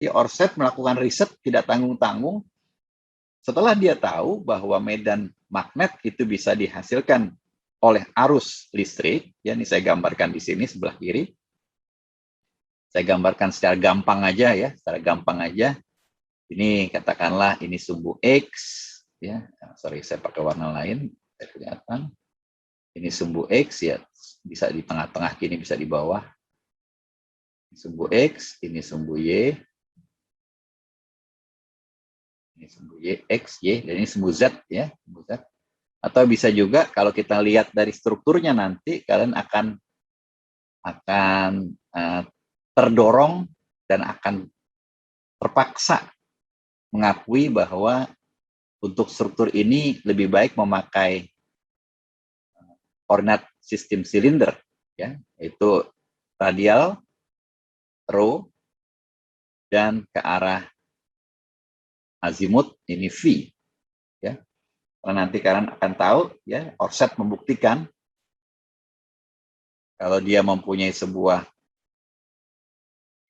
si Orsted melakukan riset tidak tanggung-tanggung. Setelah dia tahu bahwa medan magnet itu bisa dihasilkan oleh arus listrik, ya ini saya gambarkan di sini sebelah kiri. Saya gambarkan secara gampang aja ya, secara gampang aja. Ini katakanlah ini sumbu X, ya. Sorry, saya pakai warna lain, saya kelihatan. Ini sumbu X ya, bisa di tengah-tengah kini, bisa di bawah. Sumbu X, ini sumbu Y. Ini sumbu Y, X, Y, dan ini sumbu Z ya, sumbu Z. Atau bisa juga kalau kita lihat dari strukturnya nanti kalian akan terdorong dan akan terpaksa mengakui bahwa untuk struktur ini lebih baik memakai koordinat sistem silinder ya, yaitu radial, rho, dan ke arah azimut ini V ya. Karena nanti kalian akan tahu ya, Orsted membuktikan kalau dia mempunyai sebuah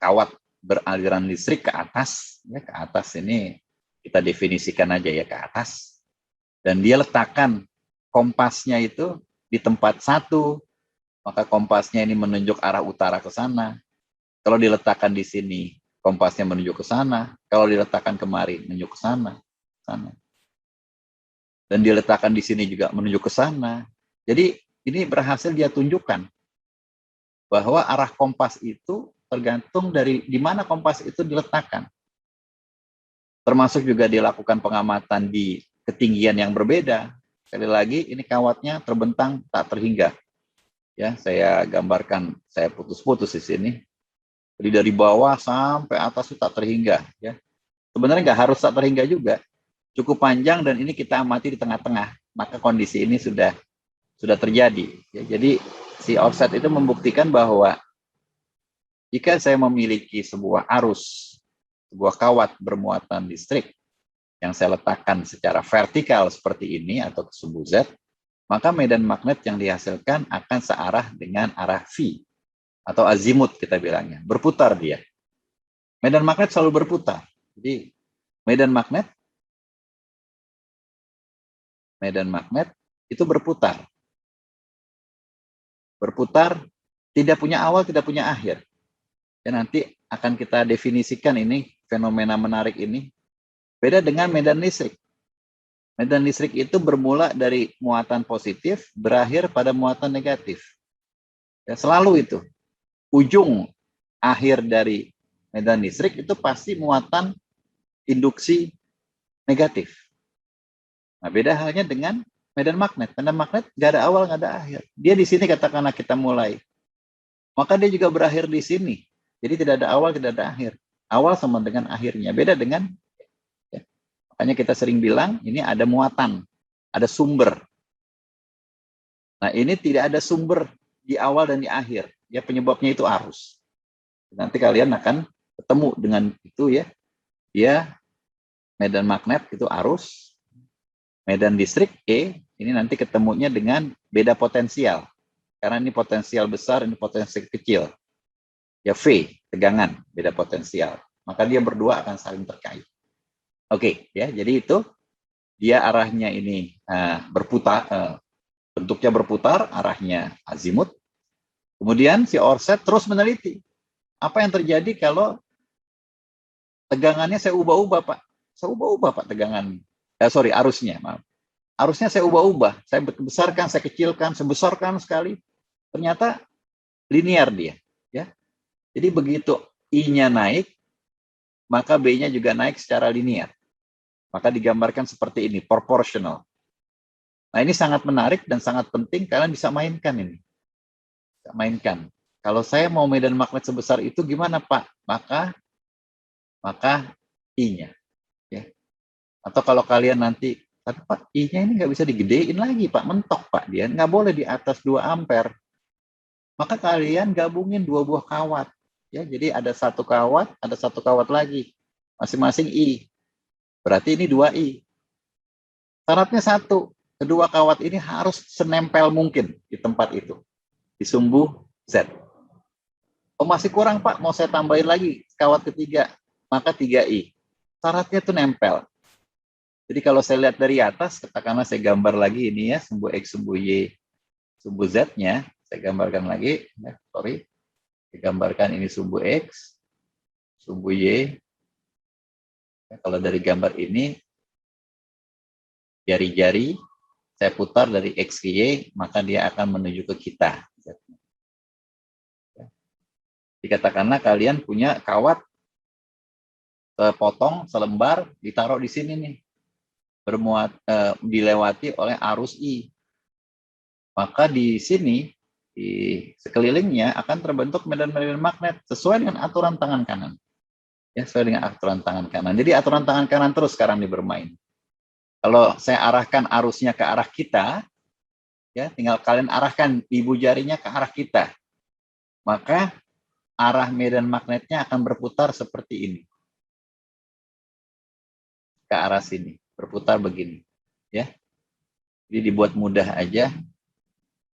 kawat beraliran listrik ke atas, ya ke atas ini kita definisikan aja ya ke atas, dan dia letakkan kompasnya itu di tempat satu, maka kompasnya ini menunjuk arah utara ke sana. Kalau diletakkan di sini, kompasnya menunjuk ke sana. Kalau diletakkan kemari, menunjuk ke sana. Dan diletakkan di sini juga menunjuk ke sana. Jadi ini berhasil dia tunjukkan bahwa arah kompas itu tergantung dari di mana kompas itu diletakkan. Termasuk juga dilakukan pengamatan di ketinggian yang berbeda. Sekali lagi, ini kawatnya terbentang tak terhingga. Ya, saya gambarkan, saya putus-putus di sini. Jadi dari bawah sampai atas itu tak terhingga. Ya, sebenarnya nggak harus tak terhingga juga. Cukup panjang dan ini kita amati di tengah-tengah. Maka kondisi ini sudah terjadi. Ya, jadi si Orsted itu membuktikan bahwa jika saya memiliki sebuah arus, sebuah kawat bermuatan listrik yang saya letakkan secara vertikal seperti ini atau ke sumbu Z, maka medan magnet yang dihasilkan akan searah dengan arah V atau azimut kita bilangnya, berputar dia. Medan magnet selalu berputar. Jadi medan magnet itu berputar. Berputar tidak punya awal, tidak punya akhir. Dan nanti akan kita definisikan ini fenomena menarik ini. Beda dengan medan listrik. Medan listrik itu bermula dari muatan positif, berakhir pada muatan negatif. Ya, selalu itu. Ujung akhir dari medan listrik itu pasti muatan induksi negatif. Nah, beda halnya dengan medan magnet. Medan magnet nggak ada awal, nggak ada akhir. Dia di sini katakanlah kita mulai. Maka dia juga berakhir di sini. Jadi tidak ada awal, tidak ada akhir. Awal sama dengan akhirnya. Beda dengan, ya, makanya kita sering bilang, ini ada muatan, ada sumber. Nah, ini tidak ada sumber di awal dan di akhir. Ya, penyebabnya itu arus. Nanti kalian akan ketemu dengan itu ya. Dia medan magnet itu arus, medan listrik E, ini nanti ketemunya dengan beda potensial. Karena ini potensial besar, ini potensial kecil. Ya V, tegangan, beda potensial. Maka dia berdua akan saling terkait. Oke, ya. Jadi itu dia arahnya ini berputar, bentuknya berputar, arahnya azimut. Kemudian si Orsted terus meneliti apa yang terjadi kalau tegangannya saya ubah-ubah, Pak. Saya ubah-ubah, Pak, tegangan. Arusnya, maaf. Arusnya saya ubah-ubah. Saya besarkan, saya kecilkan, saya besarkan sekali. Ternyata linear dia, ya. Jadi begitu I-nya naik, maka B-nya juga naik secara linear. Maka digambarkan seperti ini, proportional. Nah, ini sangat menarik dan sangat penting, kalian bisa mainkan ini. Bisa mainkan. Kalau saya mau medan magnet sebesar itu gimana, Pak? Maka I-nya. Ya. Atau kalau kalian nanti, tapi Pak, I-nya ini nggak bisa digedein lagi, Pak. Mentok, Pak. Dia nggak boleh di atas 2 ampere. Maka kalian gabungin 2 buah kawat. Ya, jadi ada 1 kawat, ada 1 kawat lagi. Masing-masing I. Berarti ini 2 I. Syaratnya 1. Kedua kawat ini harus senempel mungkin di tempat itu. Di sumbu Z. Oh, masih kurang, Pak. Mau saya tambahin lagi kawat ketiga. maka 3I. Syaratnya itu nempel. Jadi kalau saya lihat dari atas, katakanlah saya gambar lagi ini ya, sumbu X, sumbu Y, sumbu Z-nya, saya gambarkan lagi, ya, sorry. Saya gambarkan ini sumbu X, sumbu Y. Ya, kalau dari gambar ini, jari-jari, saya putar dari X ke Y, maka dia akan menuju ke kita. Dikatakanlah kalian punya kawat sepotong, selembar, ditaruh di sini nih. Dilewati oleh arus I. Maka di sini, di sekelilingnya akan terbentuk medan-medan magnet sesuai dengan aturan tangan kanan. Ya, sesuai dengan aturan tangan kanan. Jadi aturan tangan kanan terus sekarang bermain. Kalau saya arahkan arusnya ke arah kita, ya tinggal kalian arahkan ibu jarinya ke arah kita. Maka arah medan magnetnya akan berputar seperti ini. Ke arah sini, berputar begini. Ya. Jadi dibuat mudah aja.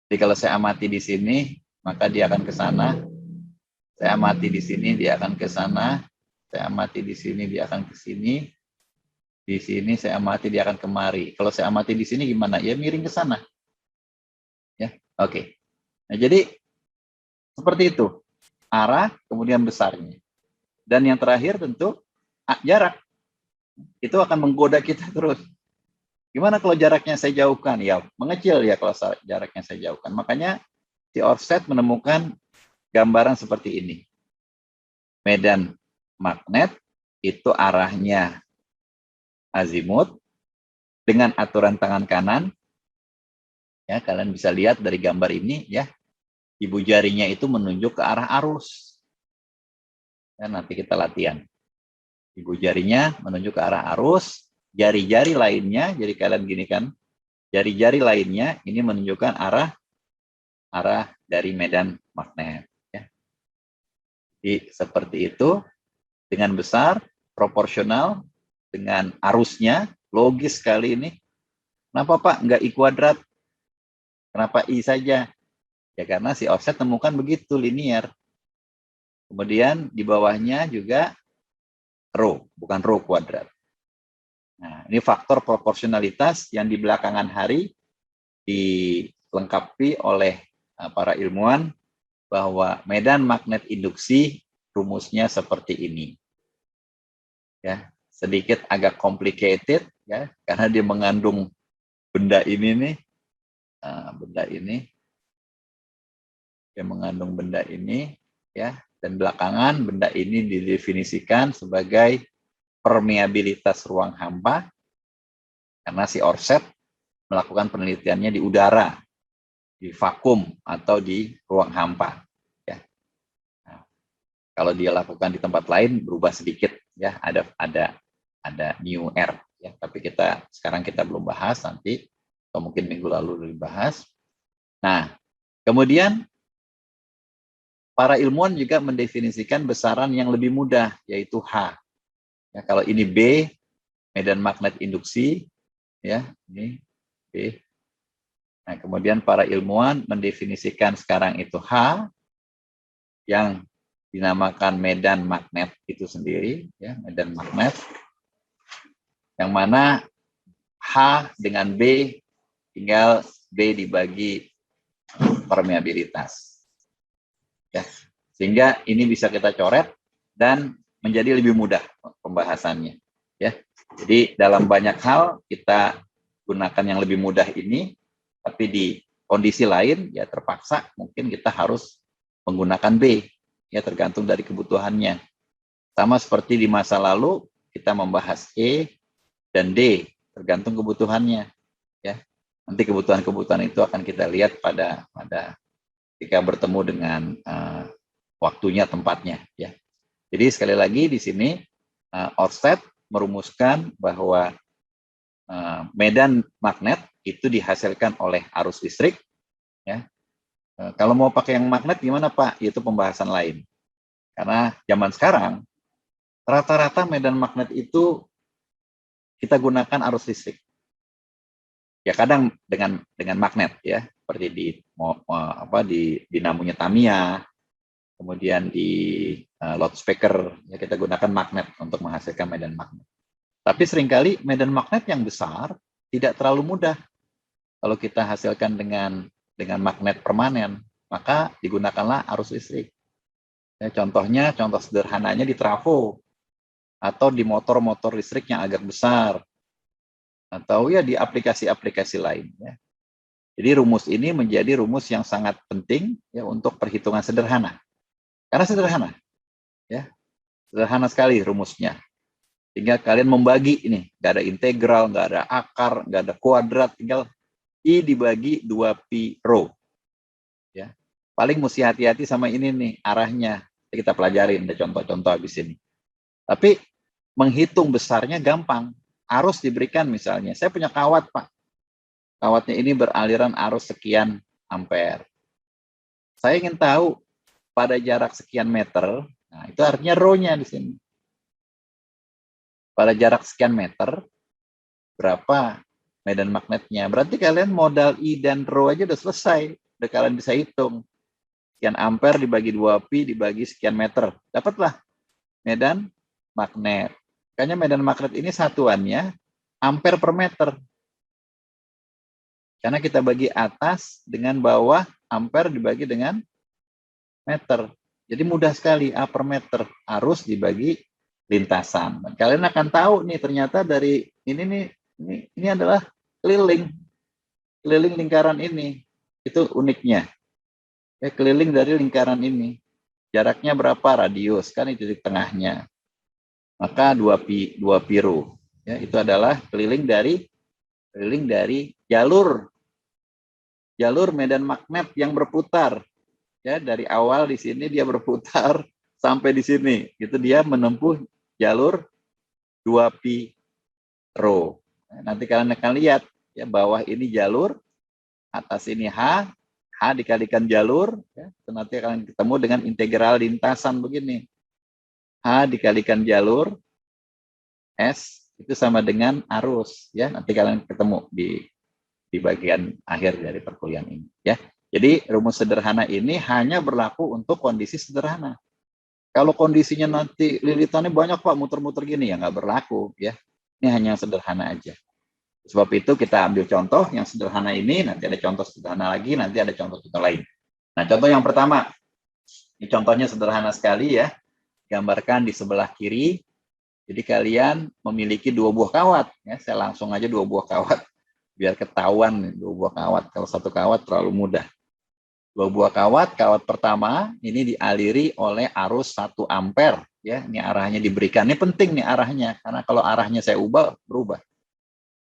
Jadi kalau saya amati di sini, maka dia akan ke sana. Saya amati di sini, dia akan ke sana. Saya amati di sini, dia akan ke sini. Di sini saya amati, dia akan kemari. Kalau saya amati di sini gimana? Ya miring ke sana. Ya, oke. Nah, jadi seperti itu. Arah, kemudian besarnya. Dan yang terakhir tentu jarak. Itu akan menggoda kita terus. Gimana kalau jaraknya saya jauhkan? Ya, mengecil ya kalau jaraknya saya jauhkan. Makanya si Oersted menemukan gambaran seperti ini. Medan magnet itu arahnya azimut dengan aturan tangan kanan. Ya, kalian bisa lihat dari gambar ini ya. Ibu jarinya itu menunjuk ke arah arus. Ya, nanti kita latihan. Ibu jarinya menunjuk ke arah arus, jari-jari lainnya, jadi kalian gini kan, jari-jari lainnya ini menunjukkan arah dari medan magnet. Ya. Jadi seperti itu, dengan besar, proporsional, dengan arusnya, logis sekali ini. Kenapa Pak nggak I kuadrat? Kenapa I saja? Ya karena si Oersted temukan begitu, linear. Kemudian di bawahnya juga rho, bukan rho kuadrat. Nah, ini faktor proporsionalitas yang di belakangan hari dilengkapi oleh para ilmuwan bahwa medan magnet induksi rumusnya seperti ini. Ya, sedikit agak complicated ya, karena dia mengandung benda ini nih, benda ini, dia mengandung benda ini, ya, dan belakangan benda ini didefinisikan sebagai permeabilitas ruang hampa karena si Oersted melakukan penelitiannya di udara, di vakum atau di ruang hampa. Ya. Nah, kalau dia lakukan di tempat lain berubah sedikit, ya ada new air. Ya. Tapi sekarang kita belum bahas, nanti atau mungkin minggu lalu dibahas. Nah, kemudian para ilmuwan juga mendefinisikan besaran yang lebih mudah, yaitu H. Ya, kalau ini B, medan magnet induksi, ya ini B. Nah, kemudian para ilmuwan mendefinisikan sekarang itu H, yang dinamakan medan magnet itu sendiri, ya medan magnet, yang mana H dengan B tinggal B dibagi permeabilitas. Ya, sehingga ini bisa kita coret dan menjadi lebih mudah pembahasannya. Ya, jadi dalam banyak hal kita gunakan yang lebih mudah ini, tapi di kondisi lain ya terpaksa mungkin kita harus menggunakan B, ya tergantung dari kebutuhannya. Sama seperti di masa lalu kita membahas E dan D, tergantung kebutuhannya. Ya, nanti kebutuhan-kebutuhan itu akan kita lihat pada ketika bertemu dengan waktunya, tempatnya. Ya. Jadi sekali lagi di sini Oersted merumuskan bahwa medan magnet itu dihasilkan oleh arus listrik. Ya. Kalau mau pakai yang magnet gimana Pak? Itu pembahasan lain. Karena zaman sekarang rata-rata medan magnet itu kita gunakan arus listrik. Ya kadang dengan magnet ya, seperti di dinamonya Tamiya, kemudian di loudspeaker, ya kita gunakan magnet untuk menghasilkan medan magnet. Tapi seringkali medan magnet yang besar tidak terlalu mudah kalau kita hasilkan dengan magnet permanen, maka digunakanlah arus listrik. Ya, contohnya, contoh sederhananya di trafo atau di motor-motor listrik yang agak besar, atau ya di aplikasi-aplikasi lain. Ya. Jadi rumus ini menjadi rumus yang sangat penting ya untuk perhitungan sederhana. Karena sederhana, ya sederhana sekali rumusnya. Tinggal kalian membagi ini, nggak ada integral, nggak ada akar, nggak ada kuadrat, tinggal I dibagi 2pi rho. Ya. Paling mesti hati-hati sama ini nih, arahnya. Kita pelajarin, ada contoh-contoh habis ini. Tapi menghitung besarnya gampang. Arus diberikan misalnya, saya punya kawat Pak. Kawatnya ini beraliran arus sekian ampere. Saya ingin tahu pada jarak sekian meter, nah itu artinya rho-nya di sini. Pada jarak sekian meter, berapa medan magnetnya. Berarti kalian modal I dan rho aja udah selesai. Udah kalian bisa hitung. Sekian ampere dibagi 2pi dibagi sekian meter. Dapatlah medan magnet. Makanya medan magnet ini satuannya ampere per meter. Karena kita bagi atas dengan bawah, ampere dibagi dengan meter. Jadi mudah sekali, A per meter. Arus dibagi lintasan. Dan kalian akan tahu nih, ternyata dari ini nih, ini adalah keliling lingkaran ini. Itu uniknya. Ya, keliling dari lingkaran ini. Jaraknya berapa? Radius. Kan itu di tengahnya. Maka 2pi rho. Ya, itu adalah keliling dari jalur medan magnet yang berputar. Ya, dari awal di sini dia berputar sampai di sini. Itu dia menempuh jalur 2pi rho. Nanti kalian akan lihat ya, bawah ini jalur, atas ini H dikalikan jalur, ya, nanti akan ketemu dengan integral lintasan begini. H dikalikan jalur, S itu sama dengan arus. Ya, nanti kalian ketemu di bagian akhir dari perkuliahan ini. Ya, jadi rumus sederhana ini hanya berlaku untuk kondisi sederhana. Kalau kondisinya nanti lilitannya banyak Pak, muter-muter gini ya nggak berlaku. Ya, ini hanya yang sederhana aja. Sebab itu kita ambil contoh yang sederhana ini, nanti ada contoh sederhana lagi, nanti ada contoh-contoh lain. Nah, contoh yang pertama, ini contohnya sederhana sekali ya, gambarkan di sebelah kiri. Jadi kalian memiliki 2 buah kawat. Ya, saya langsung aja 2 buah kawat, biar ketahuan 2 buah kawat. Kalau 1 kawat terlalu mudah. 2 buah kawat, kawat pertama ini dialiri oleh arus 1 ampere. Ya, ini arahnya diberikan. Ini penting nih arahnya, karena kalau arahnya saya ubah, berubah.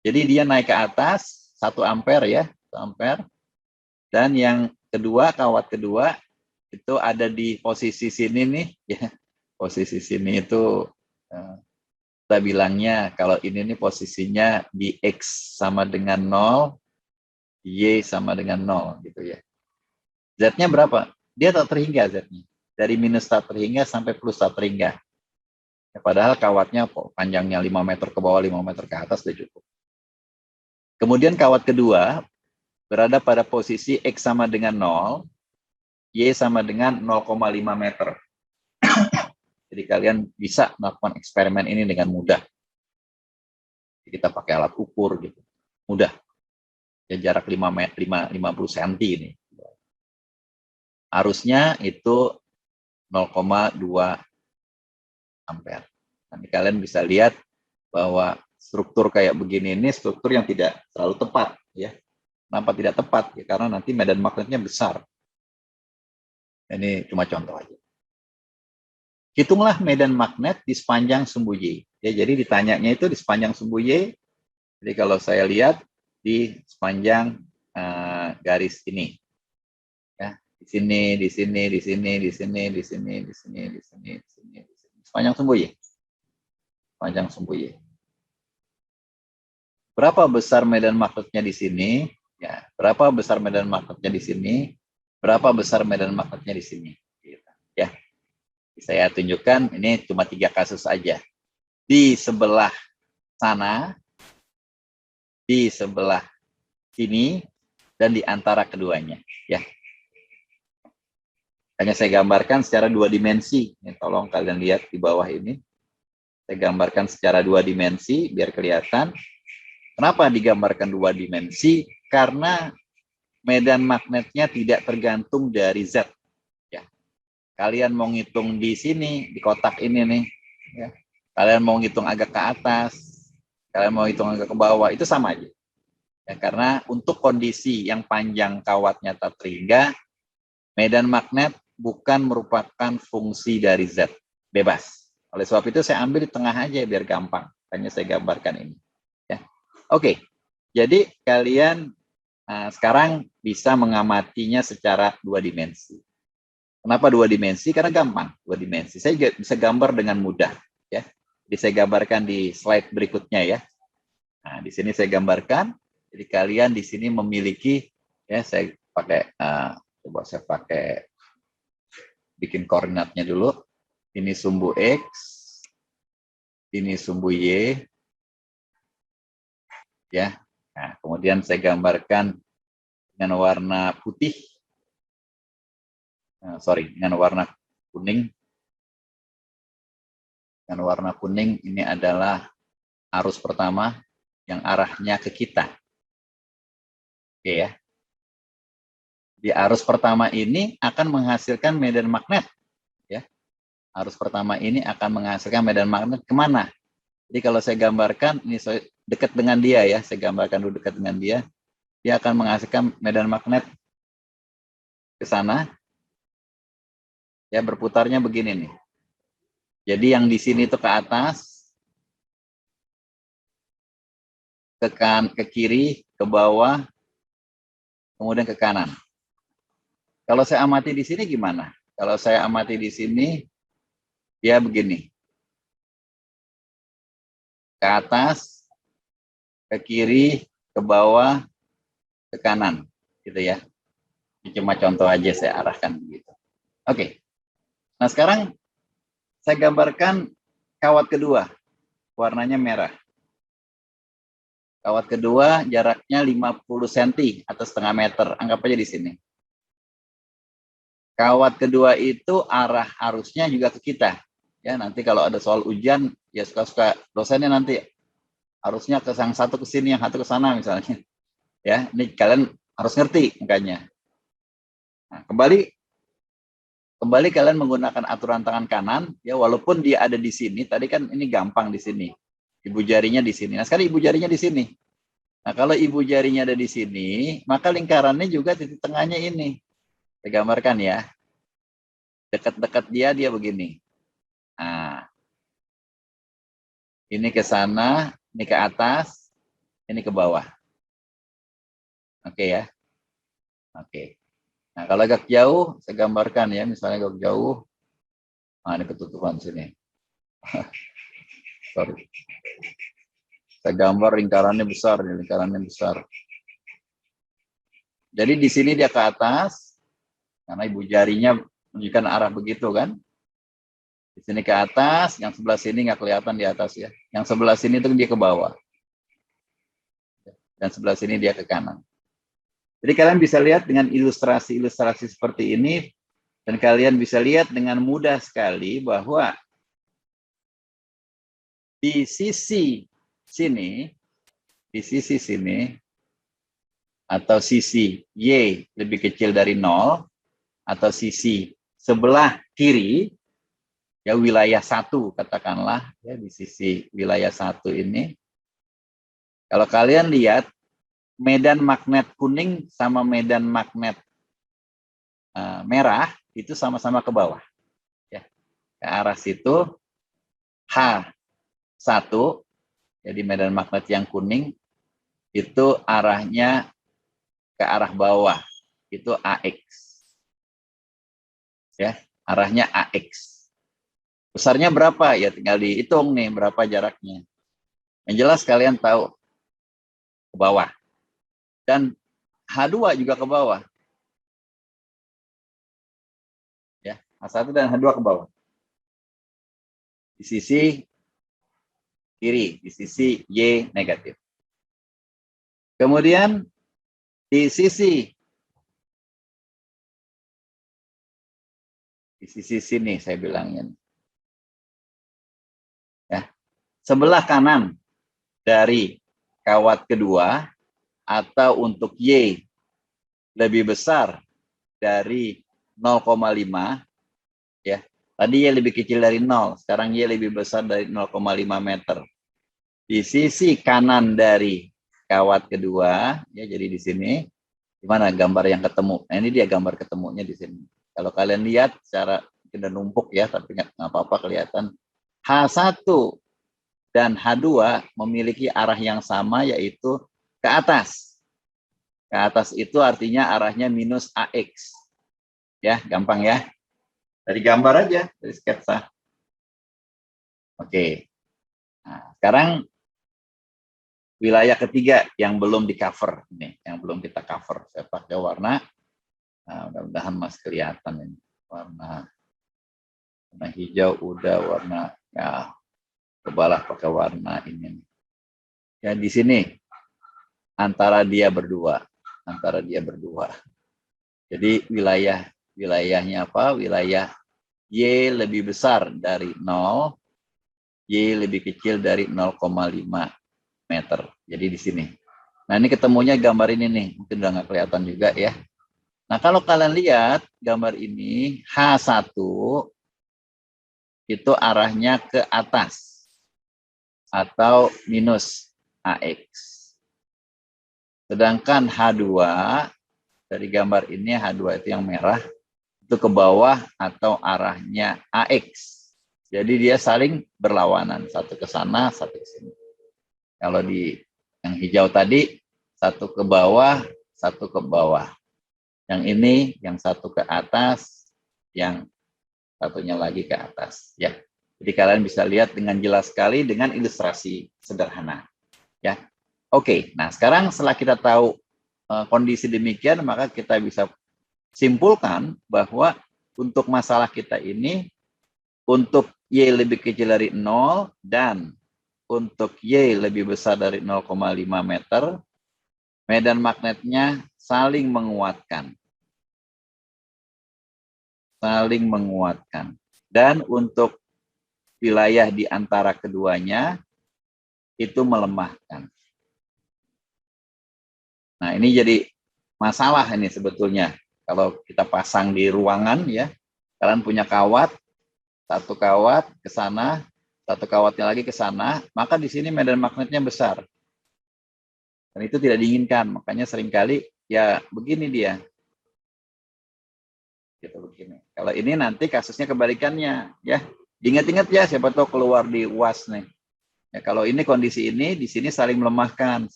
Jadi dia naik ke atas 1 ampere ya, 1 ampere. Dan yang kedua, kawat kedua itu ada di posisi sini nih ya. Posisi sini itu kita bilangnya kalau ini nih posisinya di X sama dengan 0, Y sama dengan 0 gitu ya. Z-nya berapa? Dia tak terhingga Z-nya. Dari minus tak terhingga sampai plus tak terhingga. Ya, padahal kawatnya panjangnya 5 meter ke bawah, 5 meter ke atas sudah cukup. Kemudian kawat kedua berada pada posisi X sama dengan 0, Y sama dengan 0,5 meter. Jadi kalian bisa melakukan eksperimen ini dengan mudah. Kita pakai alat ukur gitu. Mudah. Ya, jarak 50 cm ini. Arusnya itu 0,2 ampere. Nanti kalian bisa lihat bahwa struktur kayak begini ini struktur yang tidak terlalu tepat ya. Kenapa tidak tepat? Ya, karena nanti medan magnetnya besar. Ini cuma contoh aja. Hitunglah medan magnet di sepanjang sumbu Y. Ya, jadi ditanyanya itu di sepanjang sumbu Y. Jadi kalau saya lihat di sepanjang garis ini. Ya, di sini, di sini, di sini, di sini, di sini, di sini, di sini, di sini, di sini. Sepanjang sumbu Y. Sepanjang sumbu Y. Berapa besar medan magnetnya di sini? Ya, berapa besar medan magnetnya di sini? Berapa besar medan magnetnya di sini? Gitu. Ya, saya tunjukkan ini cuma 3 kasus aja. Di sebelah sana, di sebelah sini, dan di antara keduanya. Ya. Hanya saya gambarkan secara dua dimensi. Ini tolong kalian lihat di bawah ini. Saya gambarkan secara dua dimensi biar kelihatan. Kenapa digambarkan dua dimensi? Karena medan magnetnya tidak tergantung dari Z. Ya. Kalian mau ngitung di sini, di kotak ini nih. Ya. Kalian mau ngitung agak ke atas, kalian mau hitung agak ke bawah, itu sama aja. Ya, karena untuk kondisi yang panjang kawatnya tetangga, medan magnet bukan merupakan fungsi dari Z, bebas. Oleh sebab itu saya ambil di tengah aja biar gampang. Hanya saya gambarkan ini. Ya. Oke, jadi kalian sekarang bisa mengamatinya secara dua dimensi. Kenapa dua dimensi? Karena gampang dua dimensi. Saya bisa gambar dengan mudah. Ya, jadi saya gambarkan di slide berikutnya ya. Nah, di sini saya gambarkan. Jadi kalian di sini memiliki, ya saya pakai, coba saya pakai bikin koordinatnya dulu. Ini sumbu X, ini sumbu Y, ya. Nah, kemudian saya gambarkan dengan warna putih, dengan warna kuning. Dengan warna kuning ini adalah arus pertama yang arahnya ke kita. Oke ya. Di arus pertama ini akan menghasilkan medan magnet. Ya. Arus pertama ini akan menghasilkan medan magnet kemana? Jadi kalau saya gambarkan, ini dekat dengan dia ya, saya gambarkan dulu dekat dengan dia, dia akan menghasilkan medan magnet ke sana. Ya, berputarnya begini nih. Jadi yang di sini itu ke atas, ke kiri, ke bawah, kemudian ke kanan. Kalau saya amati di sini gimana? Kalau saya amati di sini, ya begini. Ke atas, ke kiri, ke bawah, ke kanan. Gitu ya. Ini cuma contoh aja saya arahkan begitu. Oke. Nah sekarang saya gambarkan kawat kedua. Warnanya merah. Kawat kedua jaraknya 50 cm atau setengah meter. Anggap aja di sini. Kawat kedua itu arah arusnya juga ke kita. Ya, nanti kalau ada soal ujian, ya suka-suka dosennya nanti harusnya ke yang satu ke sini, yang satu ke sana misalnya. Ya, ini kalian harus ngerti makanya. Nah, kembali kalian menggunakan aturan tangan kanan, ya walaupun dia ada di sini, tadi kan ini gampang di sini. Ibu jarinya di sini. Nah, sekarang ibu jarinya di sini. Nah, kalau ibu jarinya ada di sini, maka lingkarannya juga titik tengahnya ini. Saya gambarkan ya. Dekat-dekat dia begini. Nah, ini ke sana, ini ke atas, ini ke bawah. Oke ya. Oke. Nah, kalau agak jauh, saya gambarkan ya, misalnya agak jauh. Nah, ini ketutupan sini. Sorry. Saya gambar lingkarannya besar, lingkarannya besar. Jadi di sini dia ke atas, karena ibu jarinya menunjukkan arah begitu kan. Di sini ke atas, yang sebelah sini nggak kelihatan di atas ya. Yang sebelah sini itu dia ke bawah. Dan sebelah sini dia ke kanan. Jadi kalian bisa lihat dengan ilustrasi-ilustrasi seperti ini, dan kalian bisa lihat dengan mudah sekali bahwa di sisi sini, atau sisi Y lebih kecil dari 0, atau sisi sebelah kiri, ya wilayah 1 katakanlah, ya di sisi wilayah 1 ini, kalau kalian lihat medan magnet kuning sama medan magnet merah itu sama-sama ke bawah, ya ke arah situ. H1, jadi medan magnet yang kuning itu arahnya ke arah bawah, itu AX, ya arahnya AX. Besarnya berapa ya tinggal dihitung nih berapa jaraknya. Yang jelas kalian tahu ke bawah. Dan H2 juga ke bawah. Ya, H1 dan H2 ke bawah. Di sisi kiri, di sisi Y negatif. Kemudian di sisi Di sisi sini saya bilangin. Ya. Sebelah kanan dari kawat kedua atau untuk Y lebih besar dari 0,5 ya. Tadi Y lebih kecil dari 0, sekarang Y lebih besar dari 0,5 meter. Di sisi kanan dari kawat kedua ya, jadi di sini gimana gambar yang ketemu. Nah, ini dia gambar ketemunya di sini. Kalau kalian lihat secara tidak numpuk ya, tapi nggak apa-apa kelihatan. H1 dan H2 memiliki arah yang sama, yaitu ke atas. Ke atas itu artinya arahnya minus AX. Ya, gampang ya. Dari gambar aja, dari sketsa. Oke. Nah, sekarang wilayah ketiga yang belum di cover. Ini, yang belum kita cover. Saya pakai warna. Nah, mudah-mudahan Mas kelihatan ini. Warna hijau udah, warna ya, cobalah pakai warna ini. Ya, di sini antara dia berdua. Jadi wilayahnya apa? Wilayah Y lebih besar dari 0, Y lebih kecil dari 0,5 meter. Jadi di sini. Nah, ini ketemunya gambar ini nih. Mungkin udah nggak kelihatan juga ya. Nah, kalau kalian lihat gambar ini, H1 itu arahnya ke atas atau minus AX. Sedangkan H2 dari gambar ini, H2 itu yang merah, itu ke bawah atau arahnya AX. Jadi dia saling berlawanan, satu ke sana, satu ke sini. Kalau di yang hijau tadi, satu ke bawah, satu ke bawah. Yang ini, yang satu ke atas, yang satunya lagi ke atas. Ya, jadi kalian bisa lihat dengan jelas sekali dengan ilustrasi sederhana. Ya, oke. Nah, sekarang setelah kita tahu kondisi demikian, maka kita bisa simpulkan bahwa untuk masalah kita ini, untuk Y lebih kecil dari 0 dan untuk Y lebih besar dari 0,5 meter, medan magnetnya saling menguatkan. Dan untuk wilayah di antara keduanya, itu melemahkan. Nah, ini jadi masalah ini sebetulnya. Kalau kita pasang di ruangan ya, kalian punya kawat, satu kawat ke sana, satu kawatnya lagi ke sana, maka di sini medan magnetnya besar. Dan itu tidak diinginkan, makanya seringkali ya begini dia. Gitu begini. Kalau ini nanti kasusnya kebalikannya ya. Ingat-ingat ya, siapa tahu keluar di UAS nih. Ya, kalau ini kondisi ini, di sini saling melemahkan,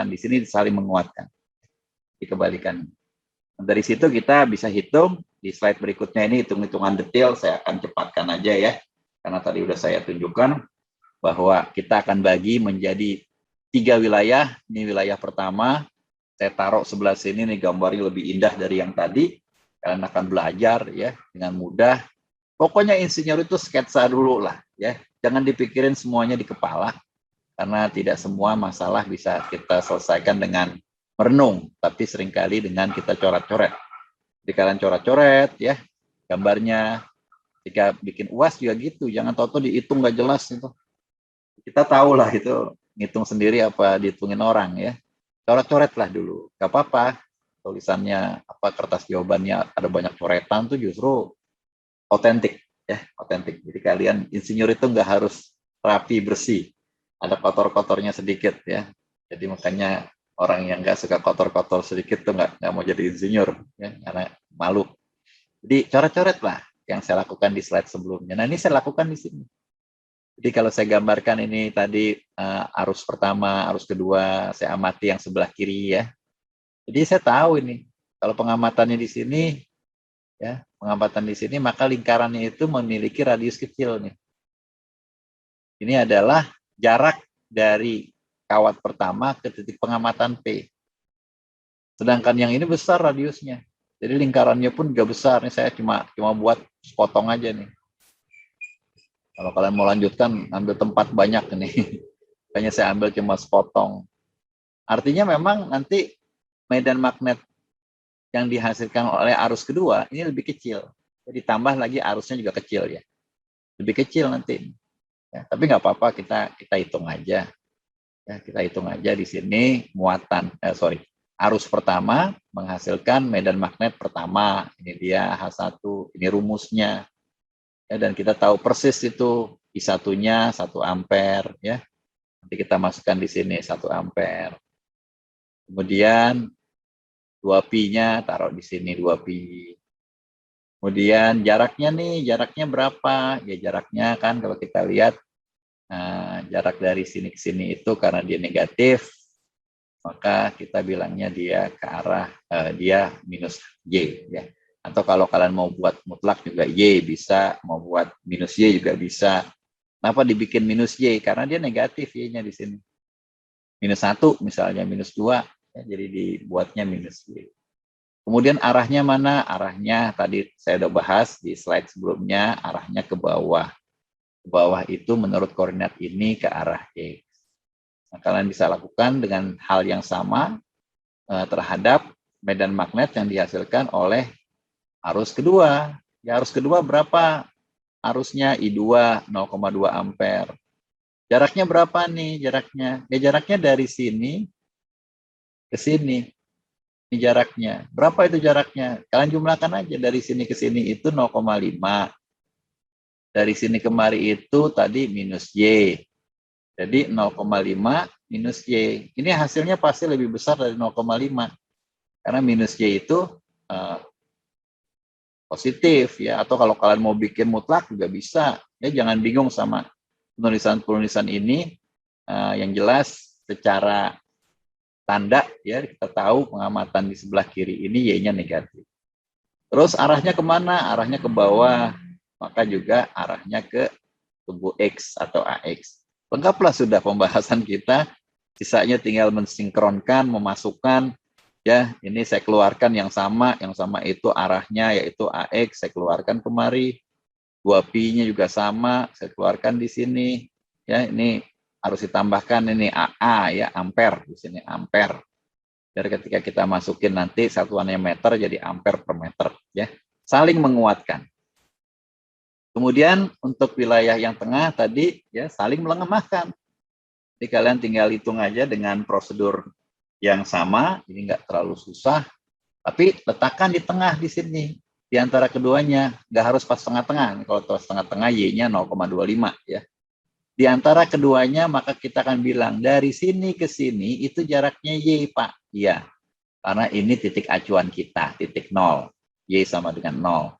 di sini saling menguatkan. Dikebalikan. Dari situ kita bisa hitung, di slide berikutnya ini hitung-hitungan detail, saya akan cepatkan aja ya. Karena tadi udah saya tunjukkan bahwa kita akan bagi menjadi 3 wilayah. Ini wilayah pertama, saya taruh sebelah sini nih, gambarnya lebih indah dari yang tadi. Kalian akan belajar ya dengan mudah. Pokoknya insinyur itu sketsa dulu lah ya. Jangan dipikirin semuanya di kepala, karena tidak semua masalah bisa kita selesaikan dengan merenung, tapi seringkali dengan kita coret-coret. Jadi kalian coret-coret ya gambarnya. Jika bikin UAS juga gitu, jangan tahu-tahu dihitung nggak jelas itu. Kita tahu lah itu ngitung sendiri apa dihitungin orang ya. Coret-coret lah dulu, nggak apa-apa. Tulisannya apa, kertas jawabannya ada banyak coretan tuh justru otentik ya, otentik. Jadi kalian insinyur itu nggak harus rapi bersih, ada kotor-kotornya sedikit ya. Jadi makanya orang yang nggak suka kotor-kotor sedikit tuh nggak mau jadi insinyur ya, karena malu. Jadi coret-coret lah yang saya lakukan di slide sebelumnya. Nah, ini saya lakukan di sini. Jadi kalau saya gambarkan ini tadi arus pertama, arus kedua, saya amati yang sebelah kiri ya. Jadi saya tahu ini kalau pengamatannya di sini ya, pengamatan di sini, maka lingkarannya itu memiliki radius kecil nih. Ini adalah jarak dari kawat pertama ke titik pengamatan P. Sedangkan yang ini besar radiusnya. Jadi lingkarannya pun juga besar. Ini saya cuma buat sepotong aja nih. Kalau kalian mau lanjutkan, ambil tempat banyak nih. Makanya saya ambil cuma sepotong. Artinya memang nanti medan magnet yang dihasilkan oleh arus kedua ini lebih kecil. Jadi tambah lagi arusnya juga kecil ya. Lebih kecil nanti. Ya, tapi nggak apa-apa, kita hitung aja. Ya, kita hitung aja di sini muatan, arus pertama menghasilkan medan magnet pertama. Ini dia H1, ini rumusnya. Ya, dan kita tahu persis itu I1-nya 1 ampere ya. Nanti kita masukkan di sini 1 ampere. Kemudian 2pi-nya taruh di sini 2pi. Kemudian jaraknya berapa? Ya jaraknya kan kalau kita lihat jarak dari sini ke sini itu karena dia negatif, maka kita bilangnya dia ke arah dia minus Y ya. Atau kalau kalian mau buat mutlak juga Y bisa, mau buat minus Y juga bisa. Kenapa dibikin minus Y? Karena dia negatif Y-nya di sini. Minus 1 misalnya, minus 2, ya, jadi dibuatnya minus Y. Kemudian arahnya mana? Arahnya tadi saya udah bahas di slide sebelumnya, arahnya ke bawah. Ke bawah itu menurut koordinat ini ke arah X. Nah, kalian bisa lakukan dengan hal yang sama terhadap medan magnet yang dihasilkan oleh arus kedua. Ya, arus kedua berapa? Arusnya I2 0,2 ampere. Jaraknya berapa nih jaraknya? Ya jaraknya dari sini ke sini. Ini jaraknya. Berapa itu jaraknya? Kalian jumlahkan aja dari sini ke sini itu 0,5. Dari sini kemari itu tadi minus Y. Jadi 0,5 minus Y. Ini hasilnya pasti lebih besar dari 0,5. Karena minus Y itu positif ya. Atau kalau kalian mau bikin mutlak juga bisa. Ya jangan bingung sama penulisan-penulisan ini. Yang jelas secara tanda ya kita tahu pengamatan di sebelah kiri ini Y-nya negatif. Terus arahnya kemana? Arahnya ke bawah. Maka juga arahnya ke tubuh X atau AX. Lengkaplah sudah pembahasan kita. Sisanya tinggal mensinkronkan, memasukkan. Ya, ini saya keluarkan yang sama itu arahnya yaitu AX, saya keluarkan kemari. 2pi-nya juga sama, saya keluarkan di sini. Ya, ini harus ditambahkan ini AA ya, ampere di sini ampere. Biar ketika kita masukin nanti satuannya meter jadi ampere per meter ya. Saling menguatkan. Kemudian untuk wilayah yang tengah tadi ya saling melemahkan. Jadi kalian tinggal hitung aja dengan prosedur yang sama, ini enggak terlalu susah. Tapi letakkan di tengah di sini di antara keduanya, enggak harus pas tengah-tengah. Kalau pas tengah-tengah Y-nya 0,25 ya. Di antara keduanya, maka kita akan bilang dari sini ke sini itu jaraknya Y, Pak. Iya, karena ini titik acuan kita, titik 0. Y sama dengan 0.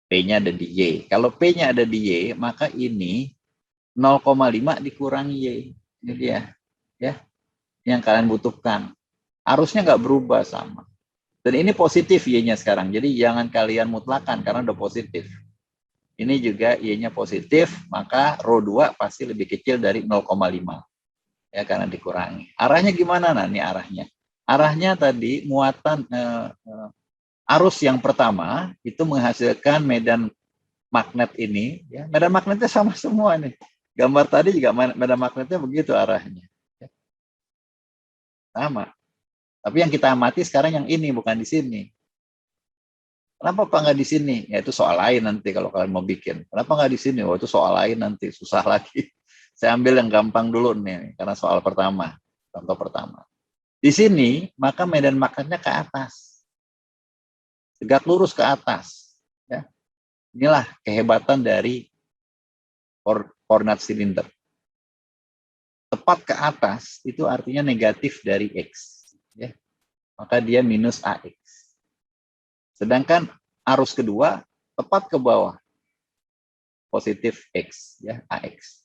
P-nya ada di Y. Kalau P-nya ada di Y, maka ini 0,5 dikurangi Y. Ini dia. Ya, yang kalian butuhkan. Arusnya nggak berubah sama. Dan ini positif Y-nya sekarang. Jadi jangan kalian mutlakan karena udah positif. Ini juga Y-nya positif, maka rho 2 pasti lebih kecil dari 0,5. Ya, karena dikurangi. Arahnya gimana? Nah, ini arahnya. Arahnya tadi muatan arus yang pertama itu menghasilkan medan magnet ini. Ya, medan magnetnya sama semua nih. Gambar tadi juga medan magnetnya begitu arahnya. Ya. Sama. Tapi yang kita amati sekarang yang ini, bukan di sini. Kenapa Pak nggak di sini? Ya itu soal lain nanti kalau kalian mau bikin. Kenapa nggak di sini? Oh itu soal lain nanti, susah lagi. Saya ambil yang gampang dulu nih, karena soal pertama, contoh pertama. Di sini, maka medan magnetnya ke atas. Tegak lurus ke atas. Ya. Inilah kehebatan dari koordinat silinder. Tepat ke atas, itu artinya negatif dari X. Ya. Maka dia minus AX. Sedangkan arus kedua tepat ke bawah, positif X, ya AX.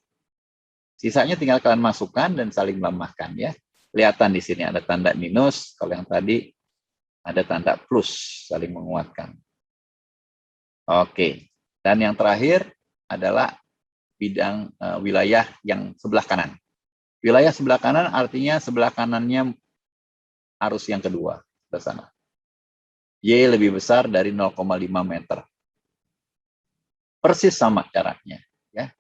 Sisanya tinggal kalian masukkan dan saling melemahkan ya. Kelihatan di sini ada tanda minus, kalau yang tadi ada tanda plus, saling menguatkan. Oke, dan yang terakhir adalah bidang wilayah yang sebelah kanan. Wilayah sebelah kanan artinya sebelah kanannya arus yang kedua, ke sana. Y lebih besar dari 0,5 meter. Persis sama jaraknya. Ya.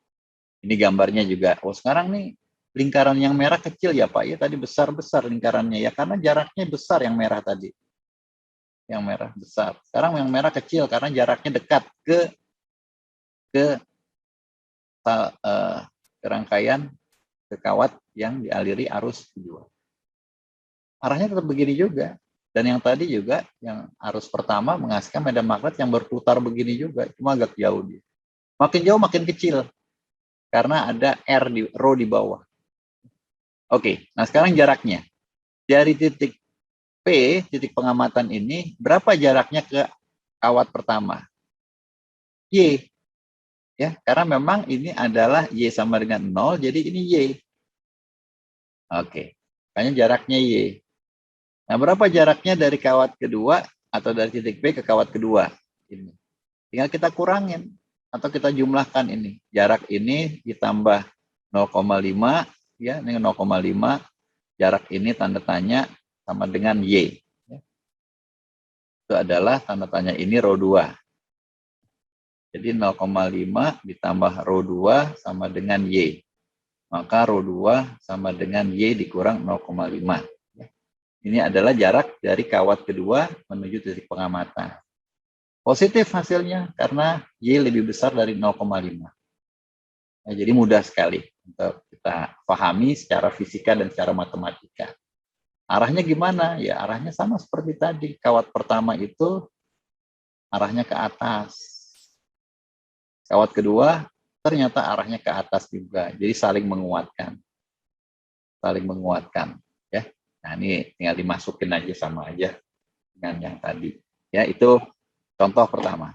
Ini gambarnya juga. Oh sekarang nih lingkaran yang merah kecil ya Pak. Ya tadi besar-besar lingkarannya ya karena jaraknya besar yang merah tadi. Yang merah besar. Sekarang yang merah kecil karena jaraknya dekat ke rangkaian ke kawat yang dialiri arus kedua. Arahnya tetap begini juga. Dan yang tadi juga, yang arus pertama menghasilkan medan magnet yang berputar begini juga, cuma agak jauh dia. Makin jauh makin kecil, karena ada rho di bawah. Oke, nah sekarang jaraknya. Dari titik P, titik pengamatan ini, berapa jaraknya ke kawat pertama? Y. Ya, karena memang ini adalah Y sama dengan 0, jadi ini Y. Oke, makanya jaraknya Y. Nah, berapa jaraknya dari kawat kedua atau dari titik P ke kawat kedua? Ini. Tinggal kita kurangin atau kita jumlahkan ini. Jarak ini ditambah 0,5, ya, ini 0,5. Jarak ini tanda tanya sama dengan Y. Itu adalah tanda tanya ini rho 2. Jadi 0,5 ditambah rho 2 sama dengan Y. Maka rho 2 sama dengan Y dikurang 0,5. Ini adalah jarak dari kawat kedua menuju titik pengamatan. Positif hasilnya karena Y lebih besar dari 0,5. Nah, jadi mudah sekali untuk kita pahami secara fisika dan secara matematika. Arahnya gimana? Ya arahnya sama seperti tadi. Kawat pertama itu arahnya ke atas. Kawat kedua ternyata arahnya ke atas juga. Jadi saling menguatkan. Saling menguatkan. Ya. Nah ini tinggal dimasukin aja sama aja dengan yang tadi. Ya itu contoh pertama.